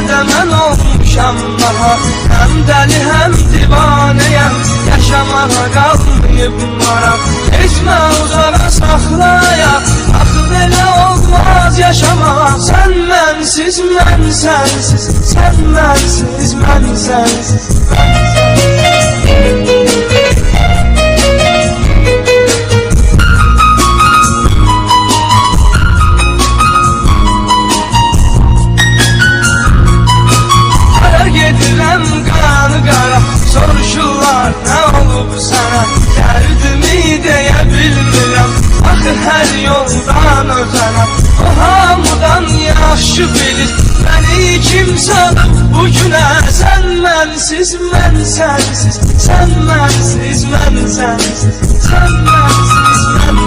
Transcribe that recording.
de mən olmuşam nahaq. Həm dəli həm divanəyəm, yaşamağa qalmayıb maraq. Keçmə uzağa saxlayaq, axı belə olmaz yaşamaq. Sən mənsiz, mən sənsiz, sən mənsiz, mən sənsiz. Gedirəm qanı qara, soruşurlar nə olub sənə. Dərdimi deyə bilmirəm, axı hər yoldan ötənəm. O hamıdan yaxşı bilir məni kim salıb bu günə. Sən mənsiz, mən sənsiz, sən mənsiz, mən sənsiz, sən mənsiz, mən